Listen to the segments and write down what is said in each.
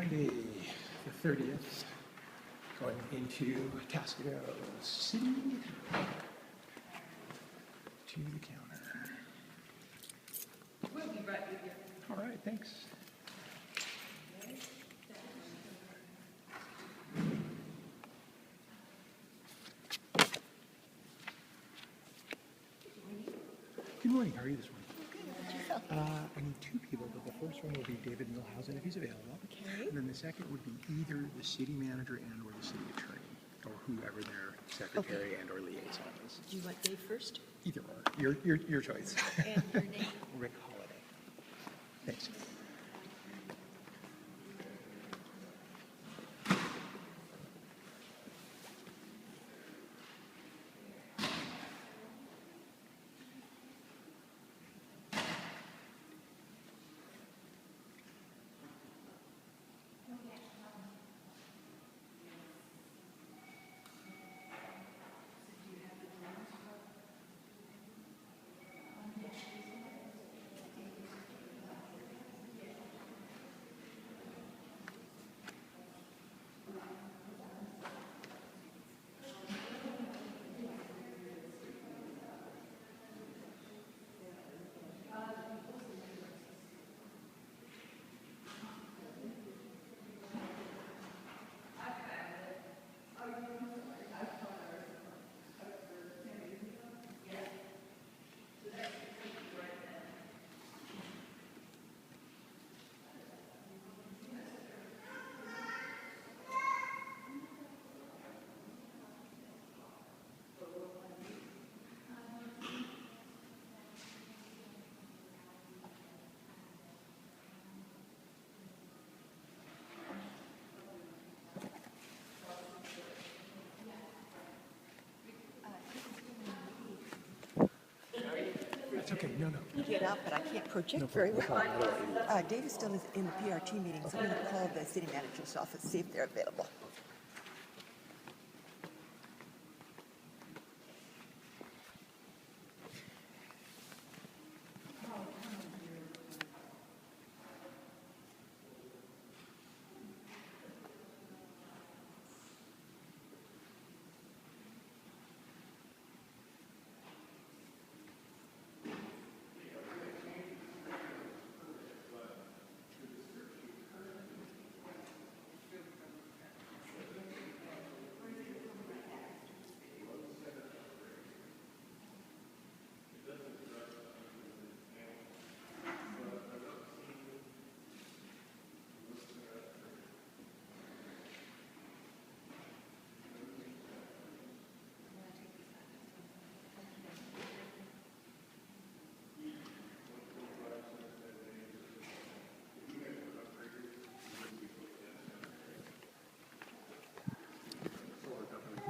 Monday, the 30th, going into Atascadero City to the counter. We'll be right with you. All right, thanks. Good morning. How are you this morning? I need two people, but the first one will be David Milhausen if he's available. Okay. And then the second would be either the city manager and or the city attorney, or whoever their secretary and or liaison is. Do you want Dave first? Either or. Your choice. And your name? Rick Holiday. Thanks. That's okay. No. Get out, but I can't project very well. Dave is still in the PRT meeting, so I'm going to call the city manager's office, see if they're available.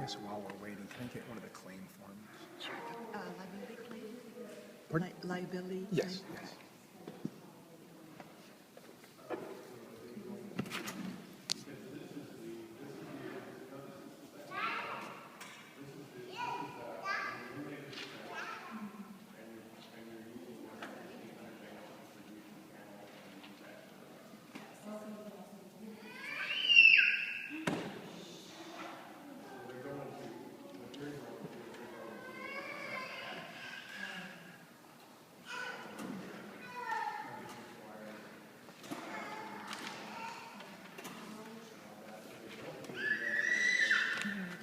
Yes, while we're waiting, can I get one of the claim forms? Liability claim? Pardon? Liability Yes, claim? yes.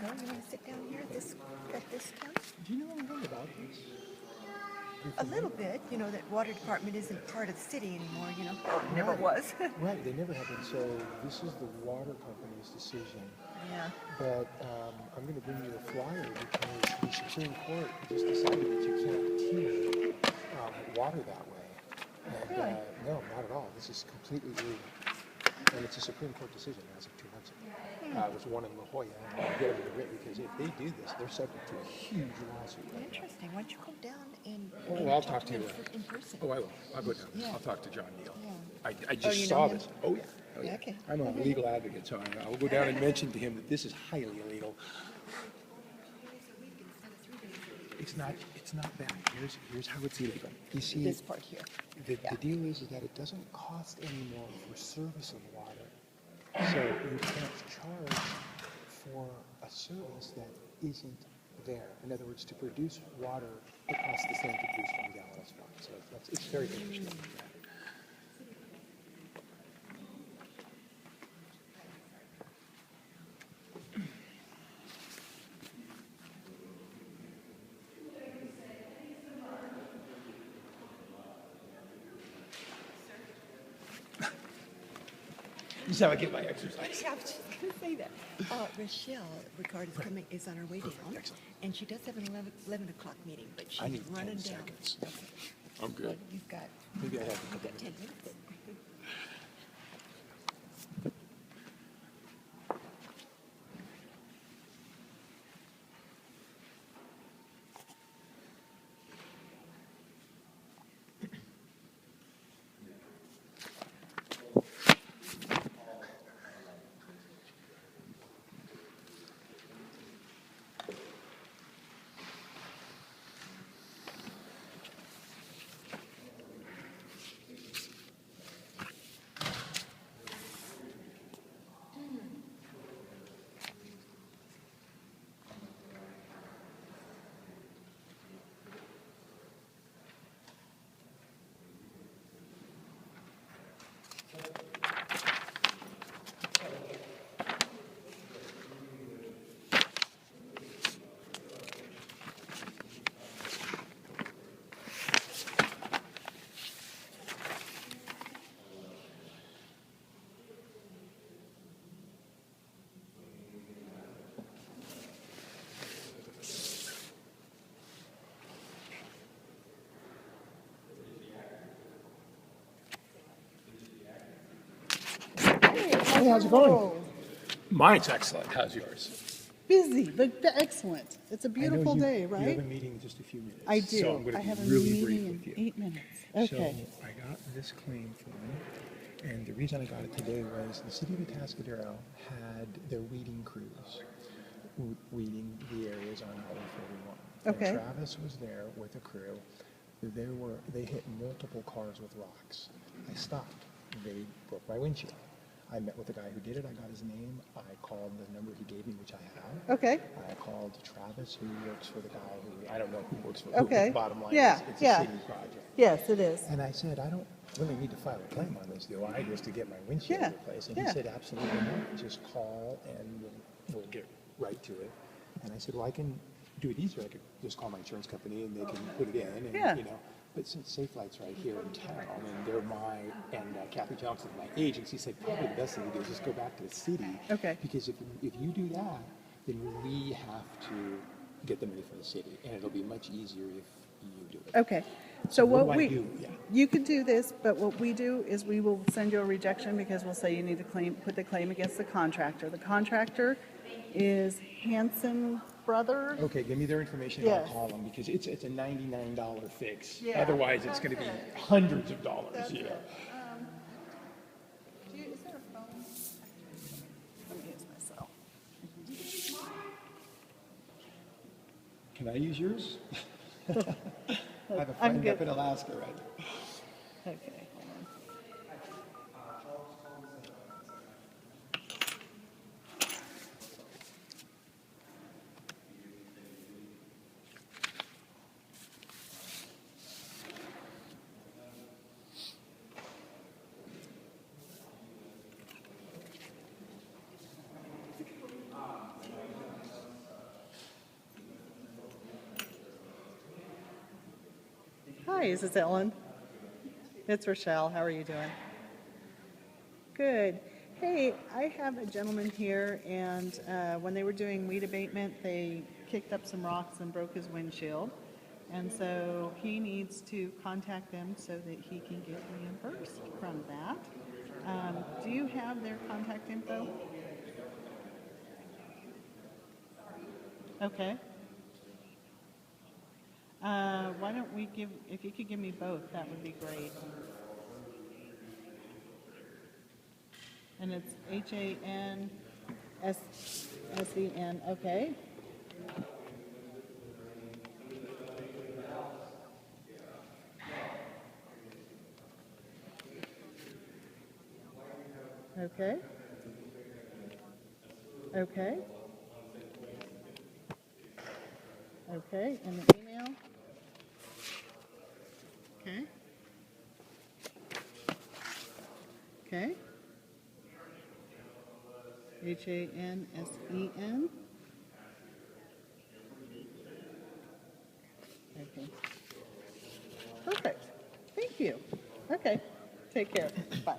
You want to sit down here at this counter? Do you know anything about this? A little bit. You know that water department isn't part of the city anymore, you know. Or never Right. was. Right, they never have been. So this is the water company's decision. Yeah. But I'm going to bring you a flyer because the Supreme Court just decided that you can't tier water that way. And, Really? no, not at all. This is completely legal. And it's a Supreme Court decision as of 2 months ago. It was one in La Jolla, and I'll get them to writ because if they do this, they're subject to a huge lawsuit. Right Interesting. Why don't you come down and I'll talk to him you. in person? Oh, I will. I'll go down. Yeah. I'll talk to John Neal. Yeah. I just you know saw him? this. Oh, yeah. Oh, yeah. Okay. I'm a legal advocate, so I will go down and mention to him that this is highly illegal. It's not that. Here's how it's illegal. You see, This part here. the deal is that it doesn't cost any more for service of water So you can't charge for a service that isn't there. In other words, to produce water, it costs the same to produce 1 gallon of water. So it's very interesting. This is how I get my exercise. Yeah, I was just going to say that. Rochelle Ricard is on her way down, Excellent. and she does have an 11 o'clock meeting, but she's I need running 10 down. seconds. Okay. I'm good. Well, you've got Maybe I have a couple 10 minutes. Hey, how's it going? Mine's excellent. How's yours? Busy, but excellent. It's a I know beautiful you, day, You right? have a meeting in just a few minutes. I do. So I'm going I to have a be really meeting brief in with you. 8 minutes. Okay. So I got this claim form, and the reason I got it today was the city of Atascadero had their weeding crews weeding the areas on Highway 41. Okay. And Travis was there with a crew. They hit multiple cars with rocks. I stopped. They broke my windshield. I met with the guy who did it. I got his name. I called the number he gave me, which I have. Okay. I called Travis, who works for the guy who, I don't know who works for who, Okay. but the bottom line Yeah, is it's yeah. a city project. Yes, it is. And I said, I don't really need to file a claim on this, do I, just to get my windshield Yeah, replaced? And yeah. he said, absolutely not. Just call and we'll get right to it. And I said, well, I can do it easier. I could just call my insurance company and they can put it in. And, Yeah. you know, but since Safe Light's right here in town, and they're and Kathy Johnson, my agent, she said, probably the best thing to do is just go back to the city. Okay. Because if you do that, then we have to get the money from the city. And it'll be much easier if you do it. Okay. So So what what do I we, do? Yeah. you could do this, but what we do is we will send you a rejection because we'll say you need to put the claim against the contractor. The contractor is Hanson Brothers. Okay, give me their information. Yes. I'll call them because it's a $99 fix. Yeah, Otherwise, it's going to be that's it. hundreds of dollars. That's You know. it. Is there a phone? Let me use my cell. Can I use yours? I have a I'm friend up good. in Alaska, right? Okay, hold on. Hi, is this Ellen? It's Rochelle. How are you doing? Good. Hey, I have a gentleman here, and when they were doing weed abatement, they kicked up some rocks and broke his windshield. And so he needs to contact them so that he can get reimbursed from that. Do you have their contact info? Okay. Why don't we if you could give me both, that would be great. And it's HANSEN, okay. Okay. Okay. Okay, and the email? Okay. Okay. HANSEN. Okay. Perfect. Thank you. Okay. Take care. Bye.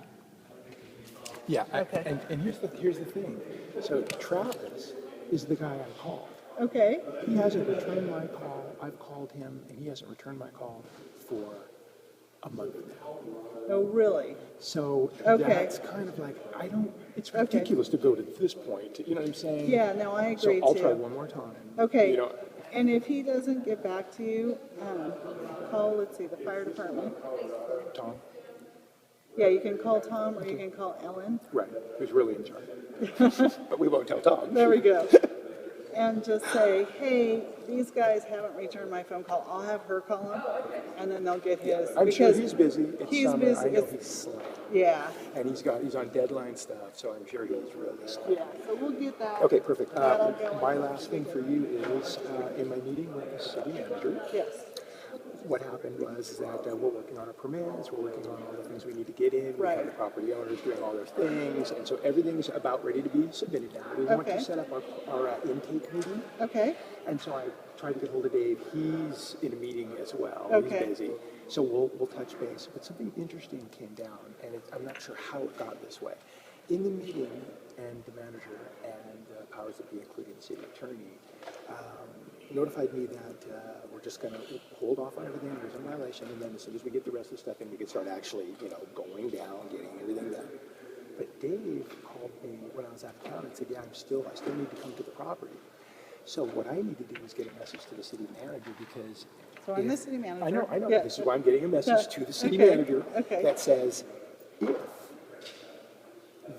Yeah, Okay. and here's the thing. So Travis is the guy I called. Okay. He hasn't returned my call. I've called him, and he hasn't returned my call for a month now. Oh, really? So Okay. that's kind of like, it's Okay. ridiculous to go to this point. You know what I'm saying? Yeah, no, I agree So I'll too. try one more time. Okay. You know, And if he doesn't get back to you, call, let's see, the fire department. Tom? Yeah, you can call Tom or you can call Ellen. Right. Who's really in charge. But we won't tell Tom. There we go. And just say, hey, these guys haven't returned my phone call. I'll have her call him, and then they'll get his. I'm sure because he's busy. It's he's summer. busy. I know It's- he's slammed. Yeah, And he's on deadline stuff, so I'm sure he's really slammed. yeah. So we'll get that. Okay, perfect. That'll go My in. last thing for you is, in my meeting with the city manager, Yes. what happened was that we're working on our permits, we're working on all the things we need to get in, we have Right. the property owners doing all their things, and so everything's about ready to be submitted now. We want Okay. to set up our intake meeting, Okay. and so I tried to get hold of Dave. He's in a meeting as well. Okay. He's busy. So we'll touch base. But something interesting came down, and I'm not sure how it got this way. In the meeting, and the manager and powers that be, including the city attorney, notified me that we're just going to hold off on everything. There's a violation, and then as soon as we get the rest of the stuff in, we can start actually, going down, getting everything done. But Dave called me when I was out of town and said, yeah, I still need to come to the property. So what I need to do is get a message to the city manager because... So I'm the city manager. I know. Yeah. This is why I'm getting a message Yeah. to the city Okay. manager Okay. that says, if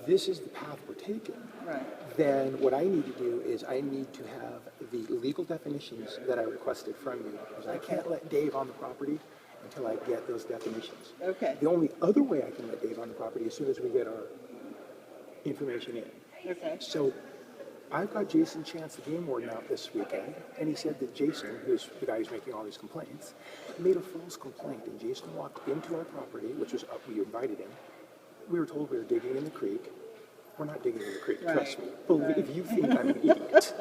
this is the path we're taking, Right. then what I need to do is I need to have the legal definitions that I requested from you. Because I can't let Dave on the property until I get those definitions. Okay. The only other way I can let Dave on the property is as soon as we get our information in. Okay. So I've got Jason Chance, the game warden, out this weekend, and he said that Jason, who's the guy who's making all these complaints, made a false complaint, and Jason walked into our property, which was up, we invited him. We were told we were digging in the creek. We're not digging in the creek, trust me. Right. Believe you think I'm an idiot.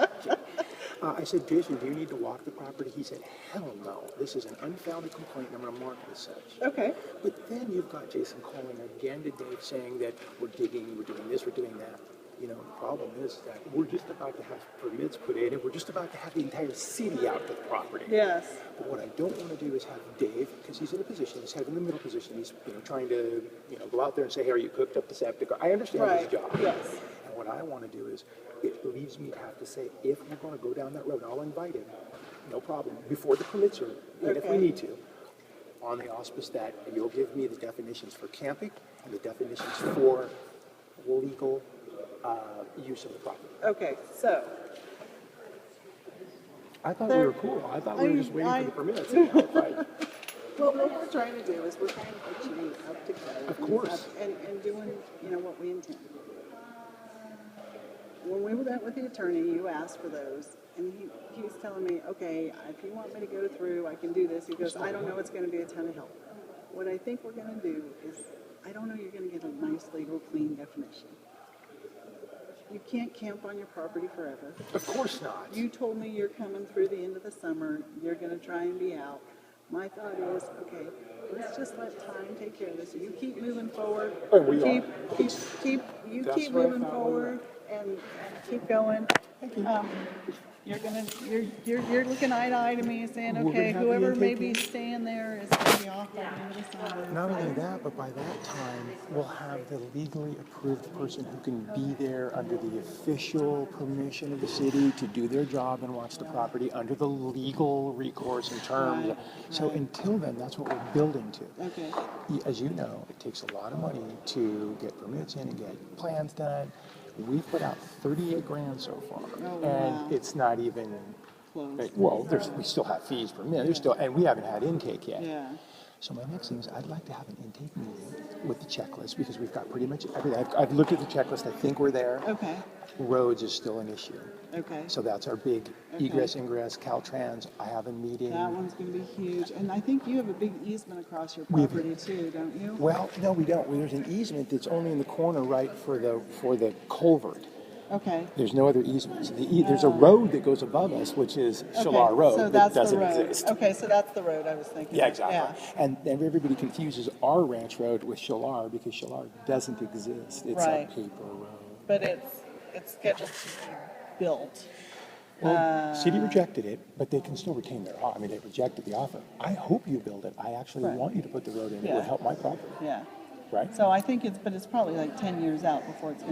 I said, Jason, do you need to walk the property? He said, hell no. This is an unfounded complaint, and I'm going to mark it as such. Okay. But then you've got Jason calling again to Dave saying that we're digging, we're doing this, we're doing that. The problem is that we're just about to have permits put in, and we're just about to have the entire city out to the property. Yes. But what I don't want to do is have Dave, because he's in a position, he's kind of in the middle position, he's trying to go out there and say, hey, are you cooked up the septic? I understand Right. his job. Yes. And what I want to do is, it leaves me to have to say, if we're going to go down that road, I'll invite him, no problem, before the permits are, and if we Okay. need to, on the auspice that you'll give me the definitions for camping and the definitions for legal use of the property. Okay. So. I thought There- we were cool. I thought we were just waiting for the permits. Well, what we're trying to do is we're trying to get you up to code. Of course. And doing, what we intend. When we were met with the attorney, you asked for those, and he was telling me, okay, if you want me to go through, I can do this. He goes, I don't know it's gonna be a ton of help. What I think we're gonna do is, I don't know you're gonna get a nice legal clean definition. You can't camp on your property forever. Of course not. You told me you're coming through the end of the summer, you're gonna try and be out. My thought is, okay, let's just let time take care of this. You keep moving forward. Oh, we are. Keep That's keep what I moving thought we forward and keep going. You're looking eye to eye to me saying, We're okay, gonna have the whoever may intake be in. staying there is gonna be off by the end of the summer. Not only that, but by that time, we'll have the legally approved person who can be there under the official permission of the city to do their job and watch the property under the legal recourse and terms. Right, So right. until then, that's what we're building to. Okay. As you know, it takes a lot of money to get permits in and get plans done. We've put out 38 grand so far, Oh, and wow. it's not even. Close. Well, we still have fees per minute. There's still, and we haven't had intake yet. Yeah. So my next thing is I'd like to have an intake meeting with the checklist because we've got pretty much everything. I've looked at the checklist. I think we're there. Okay, Roads is still an issue. okay. So that's our big Okay. egress, ingress, Caltrans. I have a meeting. That one's gonna be huge, and I think you have a big easement across your We've- property too, don't you? Well, no, we don't. There's an easement that's only in the corner right for the culvert. Okay. There's no other easements. There's a road that goes above us, which is Okay, Shalar Road, so that that's the doesn't road. exist. Okay, so that's the road I was thinking. Yeah, of. exactly. Yeah. And everybody confuses our ranch road with Shalar because Shalar doesn't exist. It's Right. a paper road. But it's scheduled to be built. Well, city rejected it, but they can still retain their, I mean, they rejected the offer. I hope you build it. I actually Right. want you to put the road in. It Yeah. would help my property, Yeah. right? So I think it's probably like 10 years out before it's gonna